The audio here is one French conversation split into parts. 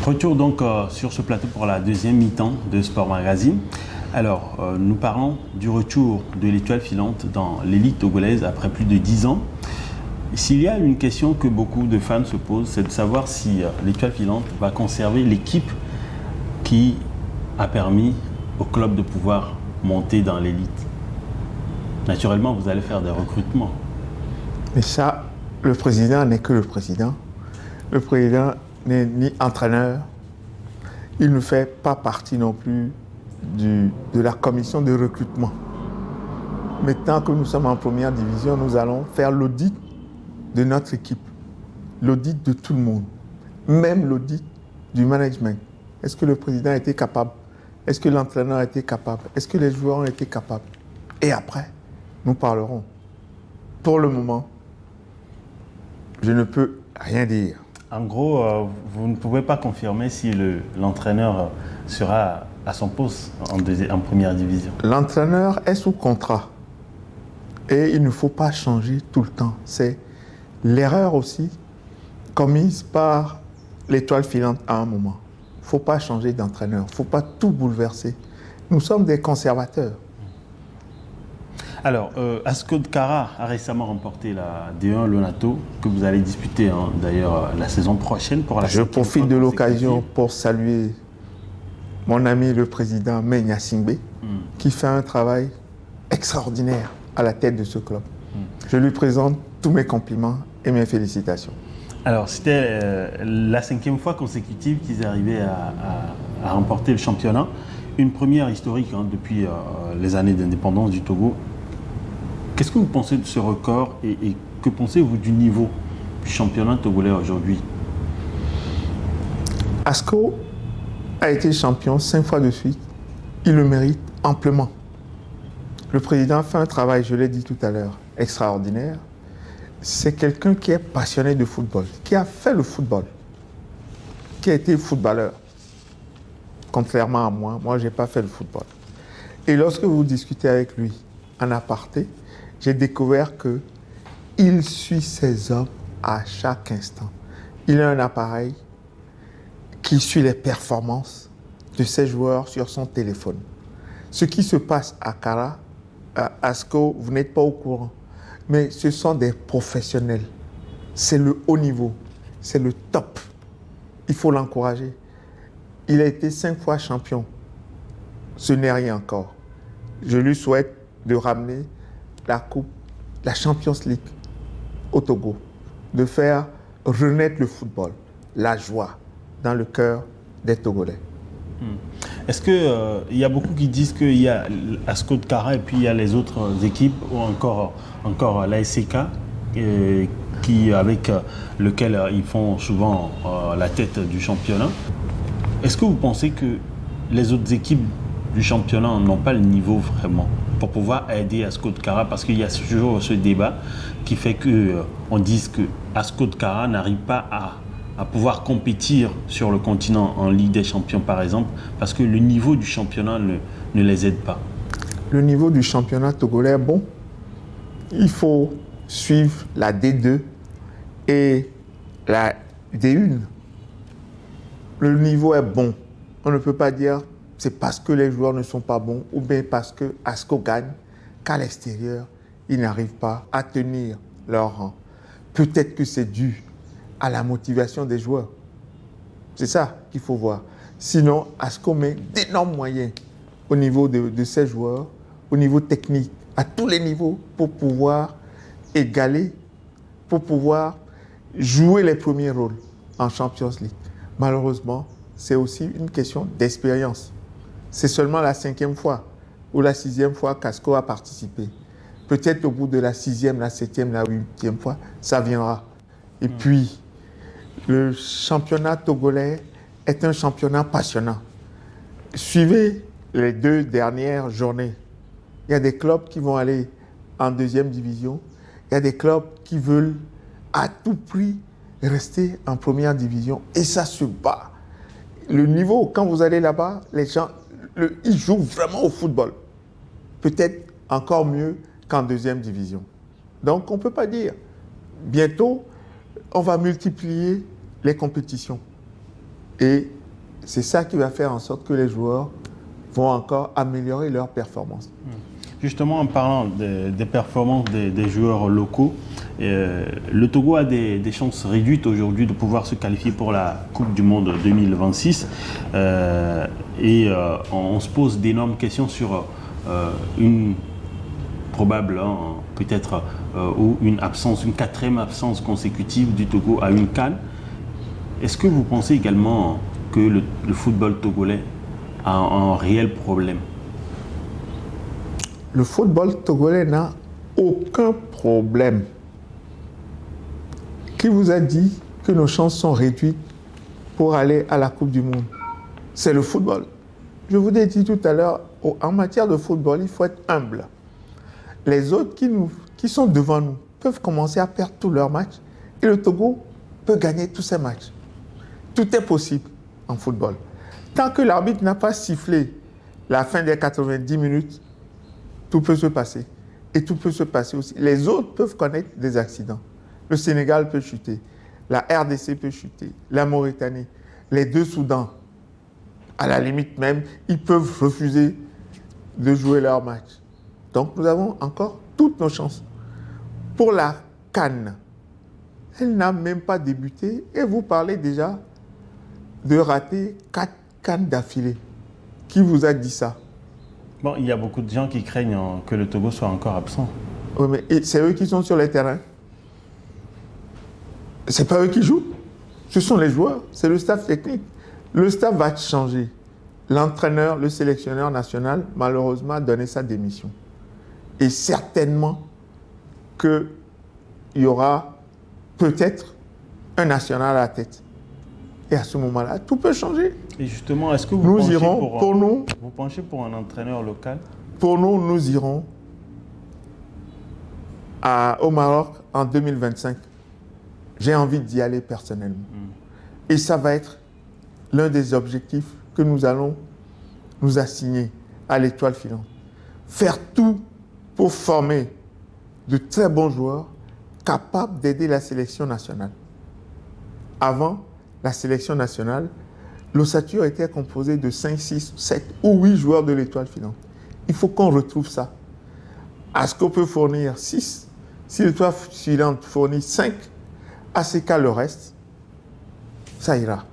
Retour donc sur ce plateau pour la deuxième mi-temps de Sport Magazine. Alors, nous parlons du retour de l'étoile filante dans l'élite togolaise après plus de 10 ans. S'il y a une question que beaucoup de fans se posent, c'est de savoir si l'étoile filante va conserver l'équipe qui a permis au club de pouvoir monter dans l'élite. Naturellement, vous allez faire des recrutements. Mais ça, le président n'est que le président. Le président n'est ni entraîneur. Il ne fait pas partie non plus de la commission de recrutement. Maintenant que nous sommes en première division, nous allons faire l'audit de notre équipe, l'audit de tout le monde, même l'audit du management. Est-ce que le président a été capable? Est-ce que l'entraîneur a été capable? Est-ce que les joueurs ont été capables? Et après, nous parlerons. Pour le moment, je ne peux rien dire. En gros, vous ne pouvez pas confirmer si l'entraîneur sera à son poste en première division. L'entraîneur est sous contrat et il ne faut pas changer tout le temps. C'est l'erreur aussi commise par l'étoile filante à un moment. Il ne faut pas changer d'entraîneur, il ne faut pas tout bouleverser. Nous sommes des conservateurs. Alors, Ascot Kara a récemment remporté la D1 Lonato, que vous allez disputer d'ailleurs la saison prochaine pour la Je profite de l'occasion pour saluer mon ami le président Menya Singbe, qui fait un travail extraordinaire à la tête de ce club. Je lui présente tous mes compliments et mes félicitations. Alors, c'était la 5e fois consécutive qu'ils arrivaient à remporter le championnat. Une première historique depuis les années d'indépendance du Togo. Qu'est-ce que vous pensez de ce record et que pensez-vous du niveau du championnat togolais aujourd'hui? Asco a été champion 5 fois de suite. Il le mérite amplement. Le président fait un travail, je l'ai dit tout à l'heure, extraordinaire. C'est quelqu'un qui est passionné de football, qui a fait le football, qui a été footballeur. Contrairement à moi, je n'ai pas fait le football. Et lorsque vous discutez avec lui en aparté, j'ai découvert qu'il suit ses hommes à chaque instant. Il a un appareil qui suit les performances de ses joueurs sur son téléphone. Ce qui se passe à Kara, à Asco, vous n'êtes pas au courant. Mais ce sont des professionnels. C'est le haut niveau. C'est le top. Il faut l'encourager. Il a été 5 fois champion. Ce n'est rien encore. Je lui souhaite de ramener la Coupe, la Champions League au Togo, de faire renaître le football, la joie dans le cœur des Togolais. Est-ce qu'il y a beaucoup qui disent qu'il y a Ascot Kara et puis il y a les autres équipes, ou encore l'ASK, avec lequel ils font souvent la tête du championnat. Est-ce que vous pensez que les autres équipes du championnat n'ont pas le niveau vraiment pour pouvoir aider Ascot Kara? Parce qu'il y a toujours ce débat qui fait qu'on dise que Ascot Kara n'arrive pas à pouvoir compétir sur le continent en Ligue des Champions par exemple, parce que le niveau du championnat ne les aide pas. Le niveau du championnat togolais est bon. Il faut suivre la D2 et la D1. Le niveau est bon. On ne peut pas dire c'est parce que les joueurs ne sont pas bons ou bien parce que Asco gagne qu'à l'extérieur, ils n'arrivent pas à tenir leur rang. Peut-être que c'est dû à la motivation des joueurs. C'est ça qu'il faut voir. Sinon, Asco met d'énormes moyens au niveau de ses joueurs, au niveau technique, à tous les niveaux, pour pouvoir égaler, pour pouvoir jouer les premiers rôles en Champions League. Malheureusement, c'est aussi une question d'expérience. C'est seulement la 5e fois ou la 6e fois qu'Asco a participé. Peut-être au bout de la 6e, la 7e, la 8e fois, ça viendra. Et puis, le championnat togolais est un championnat passionnant. Suivez les 2 dernières journées. Il y a des clubs qui vont aller en 2e division. Il y a des clubs qui veulent à tout prix rester en première division. Et ça se bat. Le niveau, quand vous allez là-bas, les gens, ils jouent vraiment au football. Peut-être encore mieux qu'en 2e division. Donc, on ne peut pas dire. Bientôt, on va multiplier les compétitions. Et c'est ça qui va faire en sorte que les joueurs vont encore améliorer leur performance. Justement, en parlant des performances des joueurs locaux, le Togo a des chances réduites aujourd'hui de pouvoir se qualifier pour la Coupe du Monde 2026. On se pose d'énormes questions sur une probable, peut-être, ou une absence, une quatrième absence consécutive du Togo à une CAN. Est-ce que vous pensez également que le football togolais a un réel problème? Le football togolais n'a aucun problème. Qui vous a dit que nos chances sont réduites pour aller à la Coupe du Monde? C'est le football. Je vous ai dit tout à l'heure, en matière de football, il faut être humble. Les autres qui sont devant nous peuvent commencer à perdre tous leurs matchs et le Togo peut gagner tous ses matchs. Tout est possible en football. Tant que l'arbitre n'a pas sifflé la fin des 90 minutes, tout peut se passer. Et tout peut se passer aussi. Les autres peuvent connaître des accidents. Le Sénégal peut chuter. La RDC peut chuter. La Mauritanie. Les deux Soudans. À la limite même, ils peuvent refuser de jouer leur match. Donc nous avons encore toutes nos chances. Pour la CAN, elle n'a même pas débuté et vous parlez déjà de rater 4 CAN d'affilée. Qui vous a dit ça? Bon, il y a beaucoup de gens qui craignent que le Togo soit encore absent. Oui, mais c'est eux qui sont sur les terrains. Ce n'est pas eux qui jouent. Ce sont les joueurs, c'est le staff technique. Le staff va changer. L'entraîneur, le sélectionneur national, malheureusement, a donné sa démission. Et certainement qu'il y aura peut-être un national à la tête. Et à ce moment-là, tout peut changer. Et justement, est-ce que vous penchez pour un entraîneur local? Pour nous, nous irons au Maroc en 2025. J'ai envie d'y aller personnellement. Et ça va être l'un des objectifs que nous allons nous assigner à l'Étoile filante. Faire tout pour former de très bons joueurs capables d'aider la sélection nationale. Avant, la sélection nationale, l'ossature était composée de 5, 6, 7 ou 8 joueurs de l'Étoile filante. Il faut qu'on retrouve ça. ASCO peut fournir 6. Si l'Étoile filante fournit 5, ACK le reste, ça ira.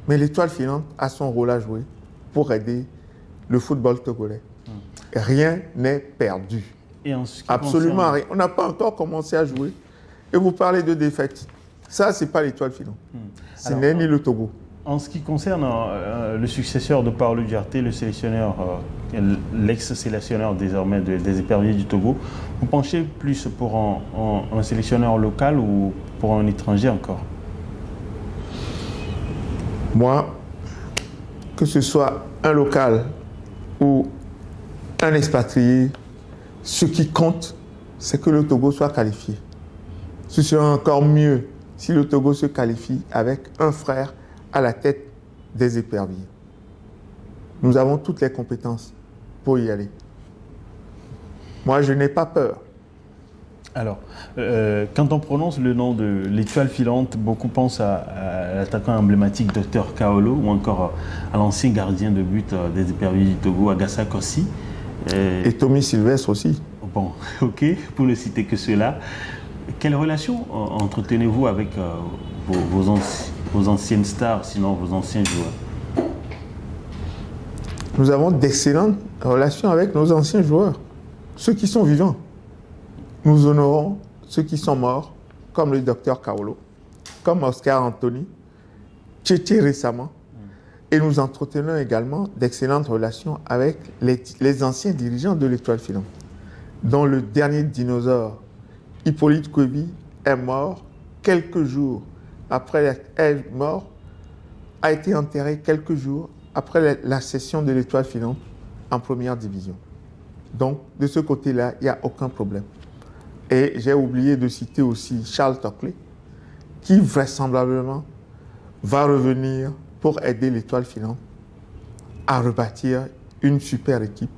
Mais l'Étoile filante a son rôle à jouer pour aider le football togolais. Rien n'est perdu. Absolument rien. On n'a pas encore commencé à jouer. Et vous parlez de défaite. Ça, ce n'est pas l'Étoile filante. Ce n'est ni le Togo. En ce qui concerne le successeur de Paolo Duarte, le sélectionneur, l'ex-sélectionneur désormais des éperviers du Togo, vous penchez plus pour un sélectionneur local ou pour un étranger encore? Moi, que ce soit un local ou un expatrié, ce qui compte, c'est que le Togo soit qualifié. Ce serait encore mieux si le Togo se qualifie avec un frère à la tête des éperviers. Nous avons toutes les compétences pour y aller. Moi, je n'ai pas peur. Alors, quand on prononce le nom de l'Étoile filante, beaucoup pensent à l'attaquant emblématique Dr Kaolo ou encore à l'ancien gardien de but des éperviers du Togo, Agassa Kossi. Et Tommy Sylvestre aussi. Bon, ok, pour ne citer que cela. Quelle relation entretenez-vous avec vos anciennes stars, sinon vos anciens joueurs? Nous avons d'excellentes relations avec nos anciens joueurs, ceux qui sont vivants. Nous honorons ceux qui sont morts, comme le docteur Kaolo, comme Oscar Anthony, Tchétché récemment. Et nous entretenons également d'excellentes relations avec les anciens dirigeants de l'Étoile filante, dont le dernier dinosaure, Hippolyte Kouebi, est mort quelques jours après être mort, a été enterré quelques jours après la cession de l'Étoile filante en première division. Donc, de ce côté-là, il n'y a aucun problème. Et j'ai oublié de citer aussi Charles Toclé, qui vraisemblablement va revenir pour aider l'Étoile filante à rebâtir une super équipe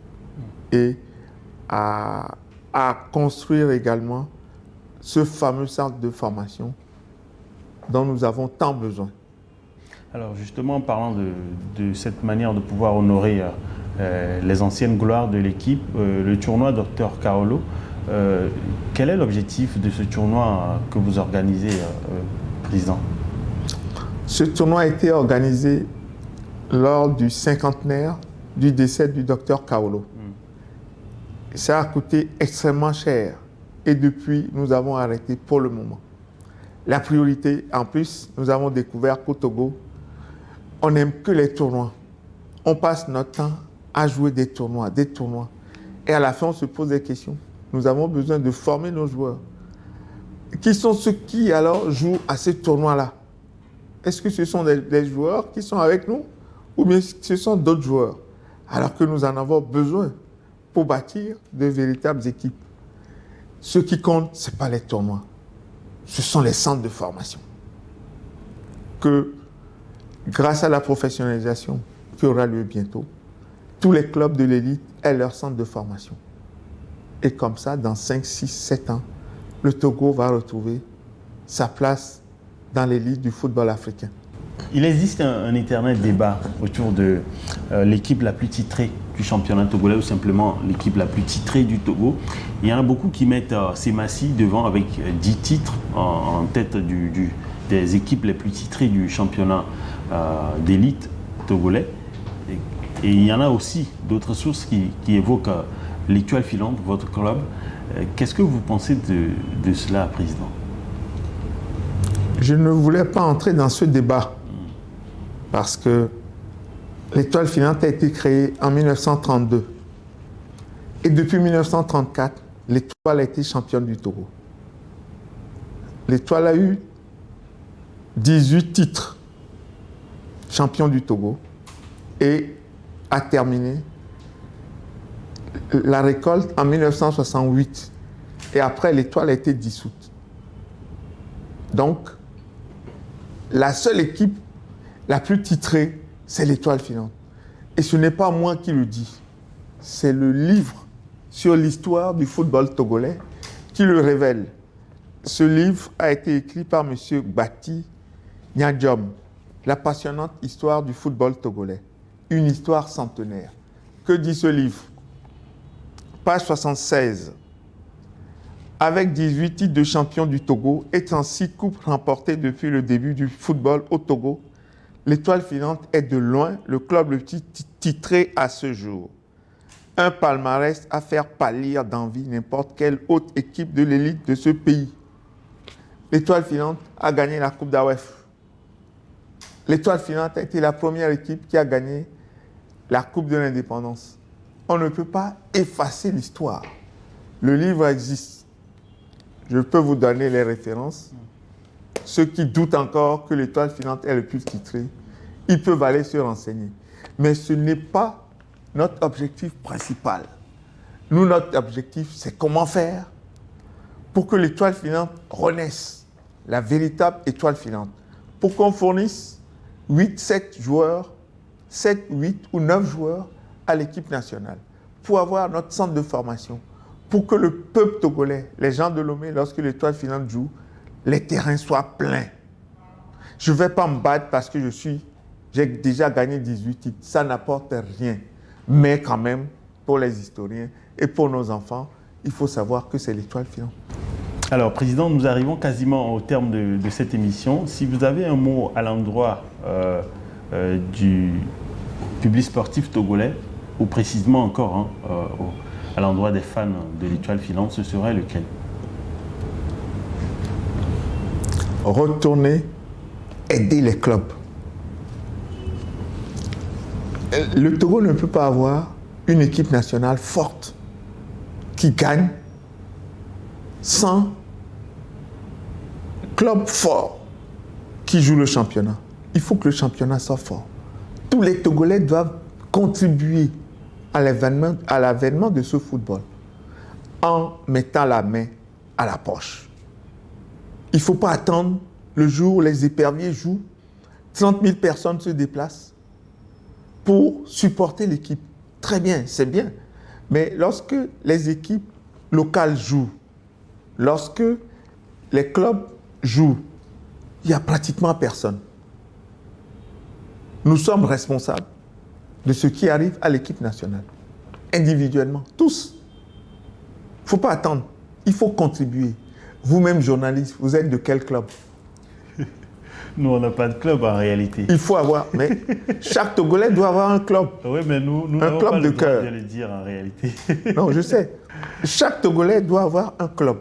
et à construire également ce fameux centre de formation dont nous avons tant besoin. Alors justement, en parlant de cette manière de pouvoir honorer les anciennes gloires de l'équipe, le tournoi Dr Carolo, quel est l'objectif de ce tournoi que vous organisez, Président? Ce tournoi a été organisé lors du cinquantenaire du décès du Dr Carolo. Ça a coûté extrêmement cher et depuis, nous avons arrêté pour le moment. La priorité, en plus, nous avons découvert qu'au Togo, on n'aime que les tournois. On passe notre temps à jouer des tournois. Et à la fin, on se pose des questions. Nous avons besoin de former nos joueurs. Qui sont ceux qui, alors, jouent à ces tournois-là? Est-ce que ce sont des joueurs qui sont avec nous ou bien ce sont d'autres joueurs? Alors que nous en avons besoin pour bâtir de véritables équipes. Ce qui compte, ce n'est pas les tournois. Ce sont les centres de formation. Que, grâce à la professionnalisation qui aura lieu bientôt, tous les clubs de l'élite aient leur centre de formation. Et comme ça, dans 5, 6, 7 ans, le Togo va retrouver sa place dans l'élite du football africain. Il existe un éternel débat autour de l'équipe la plus titrée du championnat togolais ou simplement l'équipe la plus titrée du Togo. Il y en a beaucoup qui mettent Semassi devant avec 10 titres en tête des équipes les plus titrées du championnat d'élite togolais. Et il y en a aussi d'autres sources qui évoquent l'Étoile filante, votre club. Qu'est-ce que vous pensez de cela, Président? Je ne voulais pas entrer dans ce débat parce que l'Étoile filante a été créée en 1932. Et depuis 1934, l'Étoile a été championne du Togo. L'Étoile a eu 18 titres champion du Togo et a terminé la récolte en 1968. Et après, l'Étoile a été dissoute. Donc, la seule équipe la plus titrée, c'est l'Étoile filante. Et ce n'est pas moi qui le dis. C'est le livre sur l'histoire du football togolais qui le révèle. Ce livre a été écrit par M. Bati Nyadjom, La passionnante histoire du football togolais. Une histoire centenaire. Que dit ce livre? Page 76. Avec 18 titres de champion du Togo et 36 coupes remportées depuis le début du football au Togo, l'Étoile filante est de loin le club le plus titré à ce jour. Un palmarès à faire pâlir d'envie n'importe quelle autre équipe de l'élite de ce pays. L'Étoile filante a gagné la Coupe d'AOF. L'Étoile filante a été la première équipe qui a gagné la Coupe de l'Indépendance. On ne peut pas effacer l'histoire. Le livre existe. Je peux vous donner les références. Ceux qui doutent encore que l'Étoile filante est le plus titré, ils peuvent aller se renseigner. Mais ce n'est pas notre objectif principal. Nous, notre objectif, c'est comment faire pour que l'Étoile filante renaisse, la véritable Étoile filante, pour qu'on fournisse 8, 7 joueurs, 7, 8 ou 9 joueurs à l'équipe nationale, pour avoir notre centre de formation, pour que le peuple togolais, les gens de Lomé, lorsque l'Étoile filante joue, les terrains soient pleins. Je ne vais pas me battre parce que j'ai déjà gagné 18 titres. Ça n'apporte rien. Mais quand même, pour les historiens et pour nos enfants, il faut savoir que c'est l'Étoile filante. Alors, Président, nous arrivons quasiment au terme de cette émission. Si vous avez un mot à l'endroit du public sportif togolais, ou précisément encore à l'endroit des fans de l'Étoile filante, ce serait lequel? Retourner, aider les clubs. Le Togo ne peut pas avoir une équipe nationale forte qui gagne sans club fort qui joue le championnat. Il faut que le championnat soit fort. Tous les Togolais doivent contribuer à l'avènement de ce football en mettant la main à la poche. Il ne faut pas attendre le jour où les éperviers jouent, 30 000 personnes se déplacent pour supporter l'équipe. Très bien, c'est bien. Mais lorsque les équipes locales jouent, lorsque les clubs jouent, il n'y a pratiquement personne. Nous sommes responsables de ce qui arrive à l'équipe nationale, individuellement, tous. Il ne faut pas attendre, il faut contribuer. Vous-même, journaliste, vous êtes de quel club? Nous, on n'a pas de club en réalité. Il faut avoir, mais chaque Togolais doit avoir un club. Oui, mais nous un n'avons club pas de le droit cœur. de le dire en réalité. Non, je sais. Chaque Togolais doit avoir un club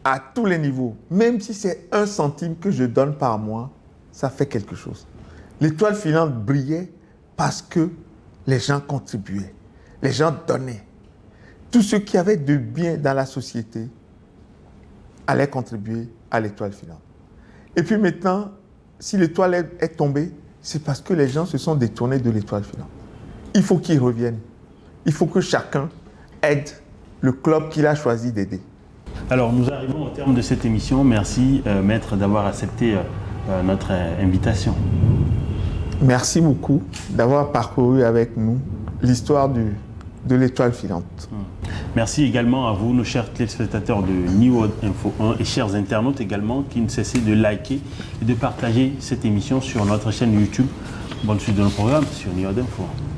à tous les niveaux. Même si c'est 1 centime que je donne par mois, ça fait quelque chose. L'étoile filante brillait parce que les gens contribuaient, les gens donnaient. Tous ceux qui avaient de bien dans la société allaient contribuer à l'étoile filante. Et puis maintenant, si l'étoile est tombée, c'est parce que les gens se sont détournés de l'étoile filante. Il faut qu'ils reviennent. Il faut que chacun aide le club qu'il a choisi d'aider. Alors, nous arrivons au terme de cette émission. Merci, Maître, d'avoir accepté notre invitation. Merci beaucoup d'avoir parcouru avec nous l'histoire de l'étoile filante. Merci également à vous, nos chers téléspectateurs de New Info 1 et chers internautes également qui ne cessaient de liker et de partager cette émission sur notre chaîne YouTube. Bonne suite de nos programmes sur New Info 1.